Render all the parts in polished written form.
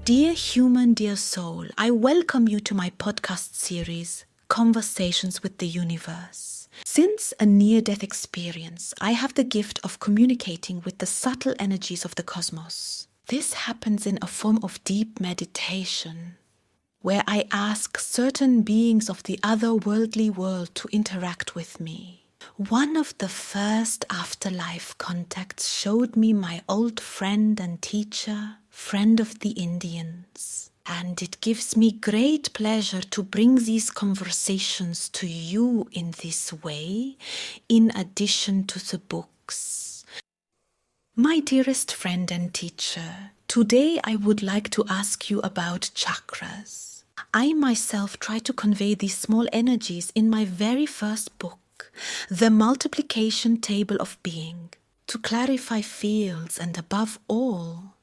Dear human, dear soul, I welcome you to my podcast series, Conversations with the Universe. Since a near-death experience, I have the gift of communicating with the subtle energies of the cosmos. This happens in a form of deep meditation, where I ask certain beings of the otherworldly world to interact with me. One of the first afterlife contacts showed me my old friend and teacher, friend of the Indians. And it gives me great pleasure to bring these conversations to you in this way, in addition to the books. My dearest friend and teacher, today I would like to ask you about chakras. I myself try to convey these small energies in my very first book, The Multiplication Table of Being, to clarify fields and above all,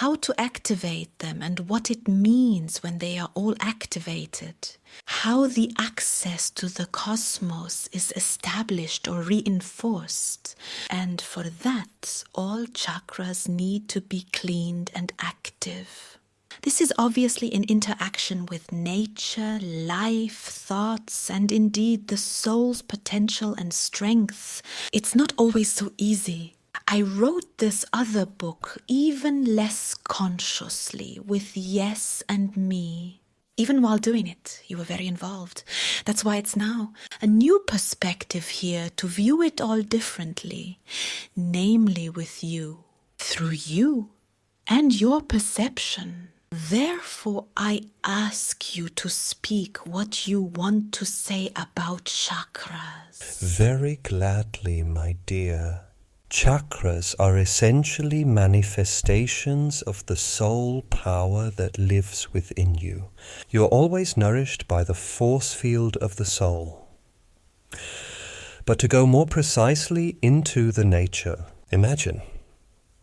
how to activate them and what it means when they are all activated, how the access to the cosmos is established or reinforced, and for that all chakras need to be cleaned and active. This is obviously in interaction with nature, life, thoughts, and indeed the soul's potential and strength. It's not always so easy. I wrote this other book even less consciously, with yes and me. Even while doing it, you were very involved. That's why it's now a new perspective here to view it all differently, namely with you, through you and your perception. Therefore, I ask you to speak what you want to say about chakras. Very gladly, my dear. Chakras are essentially manifestations of the soul power that lives within you. You are always nourished by the force field of the soul. But to go more precisely into the nature, imagine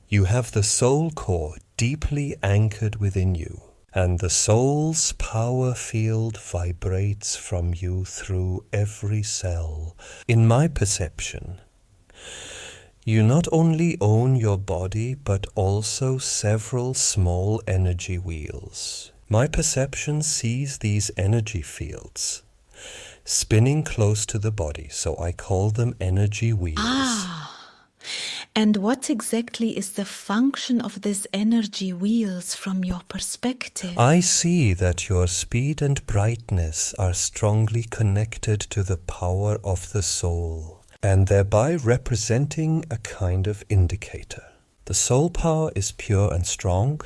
you have the soul core deeply anchored within you, and the soul's power field vibrates from you through every cell. In my perception, you not only own your body, but also several small energy wheels. My perception sees these energy fields spinning close to the body, so I call them energy wheels. And what exactly is the function of these energy wheels from your perspective? I see that your speed and brightness are strongly connected to the power of the soul, and thereby representing a kind of indicator. The soul power is pure and strong,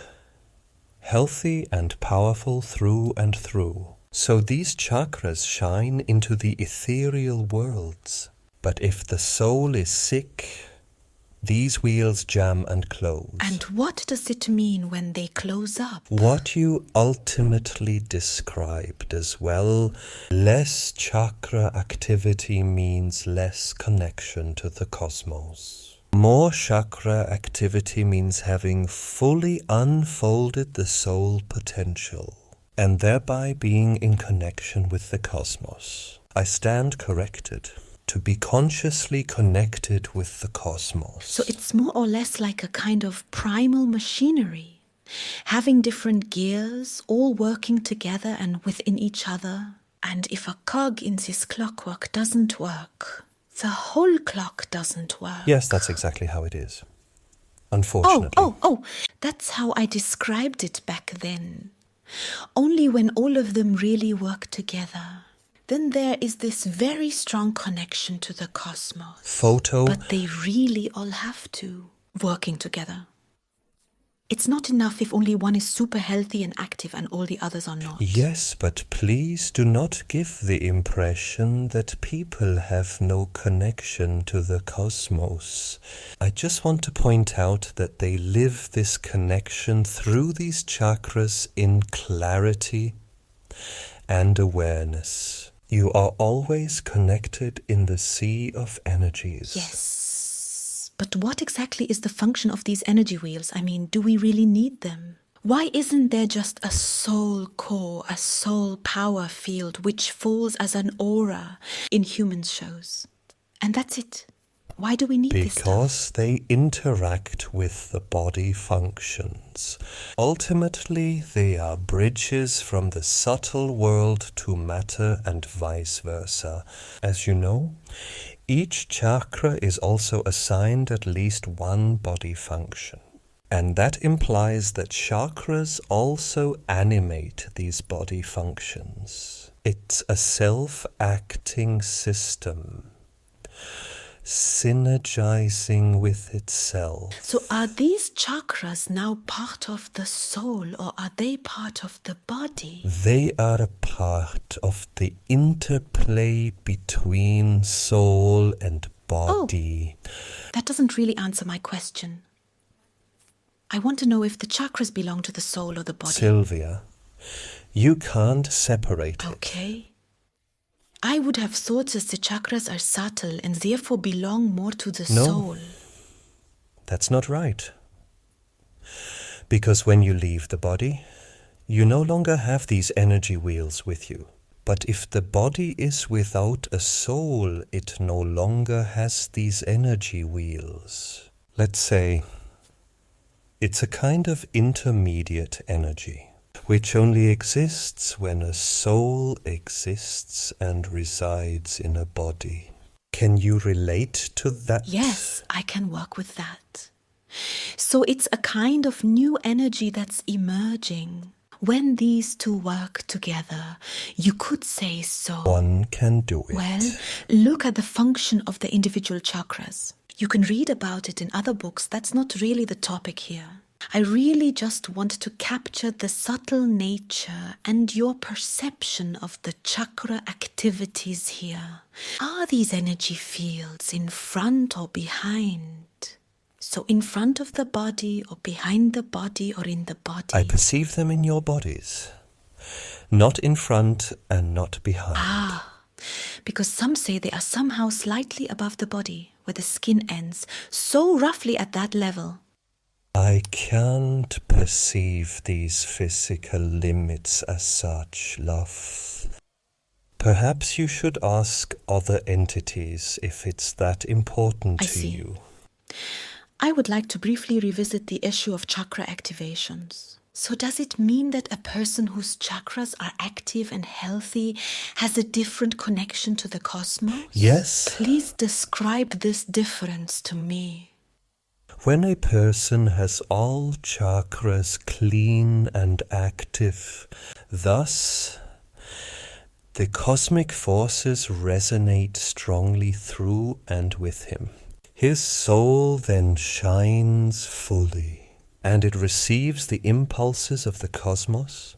healthy and powerful through and through. So these chakras shine into the ethereal worlds. But if the soul is sick, these wheels jam and close. And what does it mean when they close up? What you ultimately described as well. Less chakra activity means less connection to the cosmos. More chakra activity means having fully unfolded the soul potential, and thereby being in connection with the cosmos. I stand corrected. To be consciously connected with the cosmos. So it's more or less like a kind of primal machinery, having different gears all working together and within each other. And if a cog in this clockwork doesn't work, the whole clock doesn't work. Yes, that's exactly how it is. Unfortunately. Oh, that's how I described it back then. Only when all of them really work together, then there is this very strong connection to the cosmos. But they really all have to, working together. It's not enough if only one is super healthy and active and all the others are not. Yes, but please do not give the impression that people have no connection to the cosmos. I just want to point out that they live this connection through these chakras in clarity and awareness. You are always connected in the sea of energies. Yes. But what exactly is the function of these energy wheels? I mean, do we really need them? Why isn't there just a soul core, a soul power field which falls as an aura in human shows? And that's it. Why do we need this stuff? Because they interact with the body functions. Ultimately, they are bridges from the subtle world to matter and vice versa. As you know, each chakra is also assigned at least one body function. And that implies that chakras also animate these body functions. It's a self-acting system, synergizing with itself. So are these chakras now part of the soul, or are they part of the body? They are a part of the interplay between soul and body. That doesn't really answer my question. I want to know if the chakras belong to the soul or the body. Sylvia, you can't separate it. Okay. I would have thought that the chakras are subtle and therefore belong more to the soul. That's not right. Because when you leave the body, you no longer have these energy wheels with you. But if the body is without a soul, it no longer has these energy wheels. Let's say it's a kind of intermediate energy, which only exists when a soul exists and resides in a body. Can you relate to that? Yes, I can work with that. So it's a kind of new energy that's emerging. When these two work together, you could say so. One can do it. Well, look at the function of the individual chakras. You can read about it in other books. That's not really the topic here. I really just want to capture the subtle nature and your perception of the chakra activities here. Are these energy fields in front or behind? So in front of the body or behind the body or in the body? I perceive them in your bodies. Not in front and not behind. Because some say they are somehow slightly above the body, where the skin ends, so roughly at that level. I can't perceive these physical limits as such, love. Perhaps you should ask other entities if it's that important to you. I would like to briefly revisit the issue of chakra activations. So does it mean that a person whose chakras are active and healthy has a different connection to the cosmos? Yes. Please describe this difference to me. When a person has all chakras clean and active, thus the cosmic forces resonate strongly through and with him. His soul then shines fully, and it receives the impulses of the cosmos,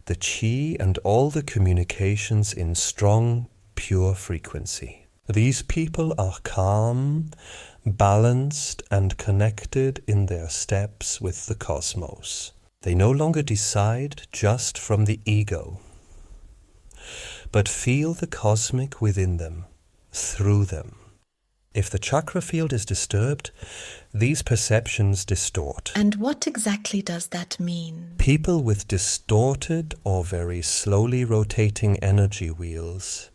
the chi and all the communications in strong, pure frequency. These people are calm, balanced and connected in their steps with the cosmos. They no longer decide just from the ego, but feel the cosmic within them, through them. If the chakra field is disturbed, these perceptions distort. And what exactly does that mean? People with distorted or very slowly rotating energy wheels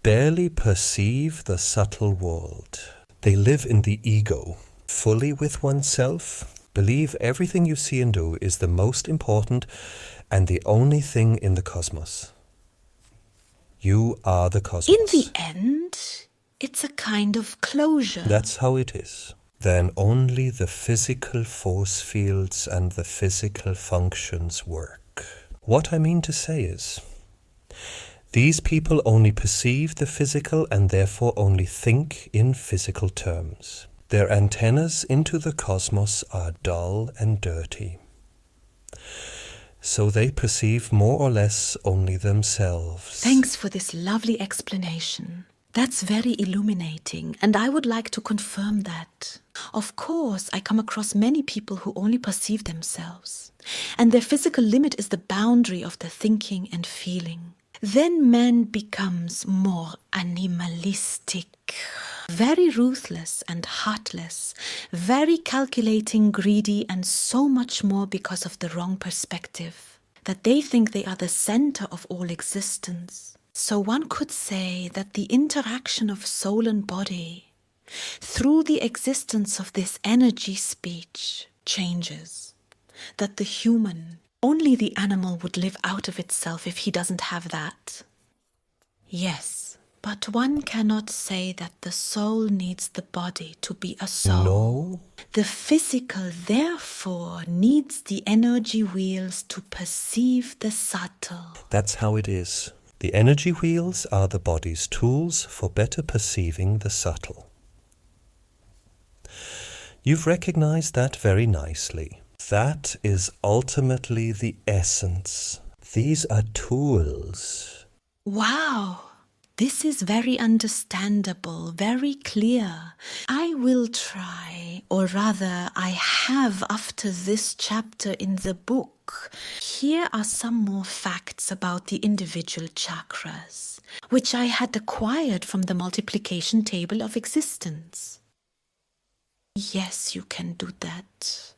barely perceive the subtle world. They live in the ego, fully with oneself, believe everything you see and do is the most important and the only thing in the cosmos. You are the cosmos. In the end, it's a kind of closure. That's how it is. Then only the physical force fields and the physical functions work. What I mean to say is, these people only perceive the physical and therefore only think in physical terms. Their antennas into the cosmos are dull and dirty. So they perceive more or less only themselves. Thanks for this lovely explanation. That's very illuminating, and I would like to confirm that. Of course, I come across many people who only perceive themselves, and their physical limit is the boundary of their thinking and feeling. Then man becomes more animalistic, very ruthless and heartless, very calculating, greedy, and so much more because of the wrong perspective, that they think they are the center of all existence. So one could say that the interaction of soul and body through the existence of this energy speech changes. That the human, only the animal would live out of itself if he doesn't have that. Yes, but one cannot say that the soul needs the body to be a soul. No. The physical, therefore, needs the energy wheels to perceive the subtle. That's how it is. The energy wheels are the body's tools for better perceiving the subtle. You've recognized that very nicely. That is ultimately the essence. These are tools. Wow, this is very understandable, very clear. I will try, or rather I have after this chapter in the book. Here are some more facts about the individual chakras, which I had acquired from the multiplication table of existence. Yes, you can do that.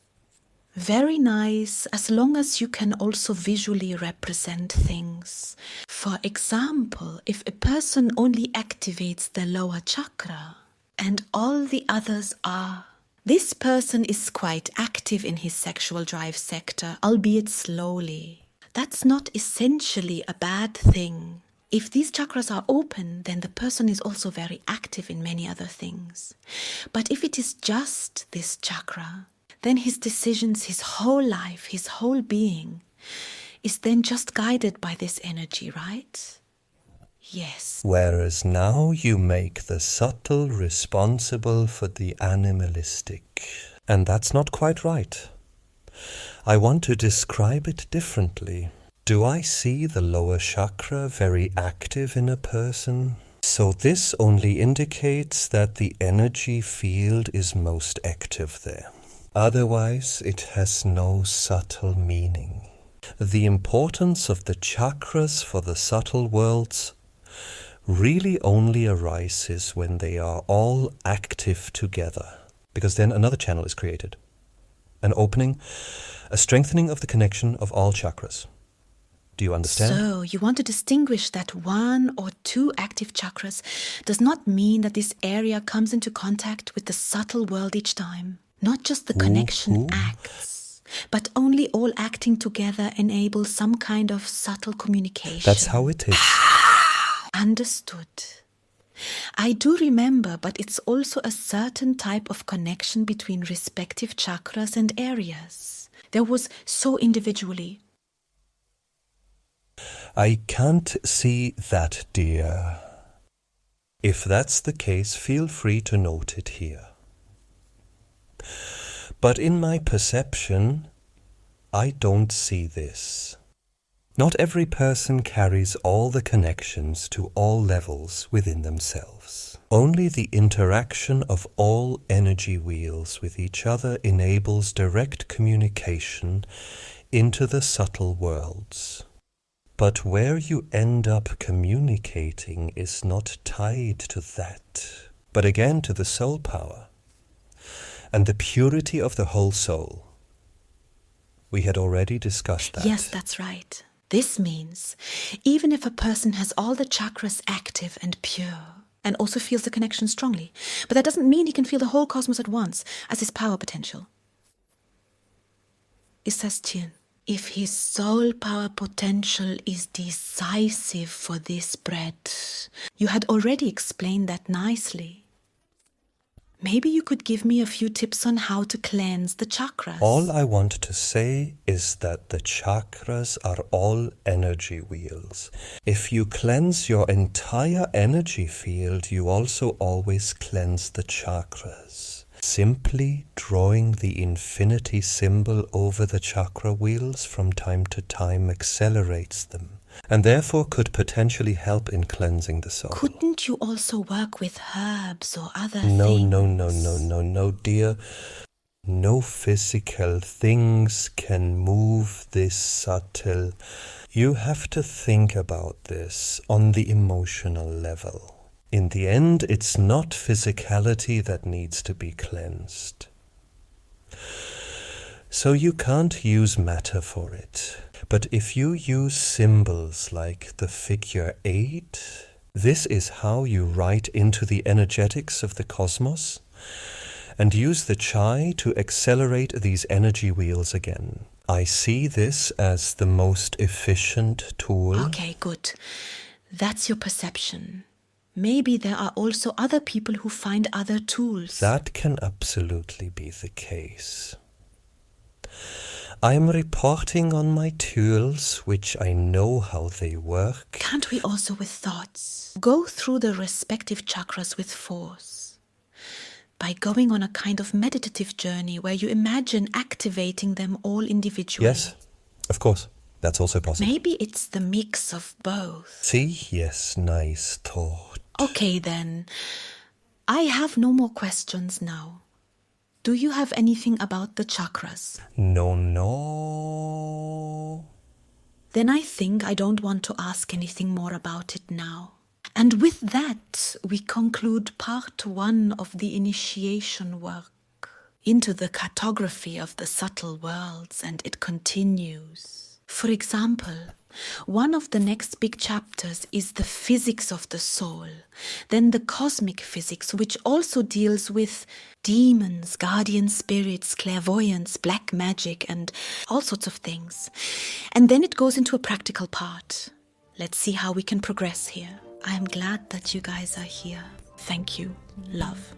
Very nice, as long as you can also visually represent things. For example, if a person only activates the lower chakra and all the others are, this person is quite active in his sexual drive sector, albeit slowly. That's not essentially a bad thing. If these chakras are open, then the person is also very active in many other things. But if it is just this chakra, then his decisions, his whole life, his whole being is then just guided by this energy, right? Yes. Whereas now you make the subtle responsible for the animalistic. And that's not quite right. I want to describe it differently. Do I see the lower chakra very active in a person? So this only indicates that the energy field is most active there. Otherwise, it has no subtle meaning. The importance of the chakras for the subtle worlds really only arises when they are all active together, because then another channel is created. An opening, a strengthening of the connection of all chakras. Do you understand? So, you want to distinguish that one or two active chakras does not mean that this area comes into contact with the subtle world each time. Not just the connection acts, but only all acting together enables some kind of subtle communication. That's how it is. Understood. I do remember, but it's also a certain type of connection between respective chakras and areas. There was so individually. I can't see that, dear. If that's the case, feel free to note it here. But in my perception, I don't see this. Not every person carries all the connections to all levels within themselves. Only the interaction of all energy wheels with each other enables direct communication into the subtle worlds. But where you end up communicating is not tied to that, but again to the soul power and the purity of the whole soul. We had already discussed that. Yes, that's right. This means even if a person has all the chakras active and pure and also feels the connection strongly, but that doesn't mean he can feel the whole cosmos at once as his power potential. Ist das tune? If his soul power potential is decisive for this spread, you had already explained that nicely. Maybe you could give me a few tips on how to cleanse the chakras. All I want to say is that the chakras are all energy wheels. If you cleanse your entire energy field, you also always cleanse the chakras. Simply drawing the infinity symbol over the chakra wheels from time to time accelerates them, and therefore could potentially help in cleansing the soul. Couldn't you also work with herbs or other things? No, dear. No physical things can move this subtle. You have to think about this on the emotional level. In the end, it's not physicality that needs to be cleansed. So you can't use matter for it. But if you use symbols like the figure 8, this is how you write into the energetics of the cosmos and use the chai to accelerate these energy wheels again. I see this as the most efficient tool. Okay, good. That's your perception. Maybe there are also other people who find other tools. That can absolutely be the case. I'm reporting on my tools, which I know how they work. Can't we also with thoughts? Go through the respective chakras with force. By going on a kind of meditative journey where you imagine activating them all individually. Yes, of course. That's also possible. Maybe it's the mix of both. See? Yes, nice thought. Okay then. I have no more questions now. Do you have anything about the chakras? No. Then I think I don't want to ask anything more about it now. And with that, we conclude part 1 of the initiation work into the cartography of the subtle worlds, and it continues. For example, one of the next big chapters is the physics of the soul, then the cosmic physics, which also deals with demons, guardian spirits, clairvoyance, black magic, and all sorts of things. And then it goes into a practical part. Let's see how we can progress here. I'm glad that you guys are here. Thank you. Love.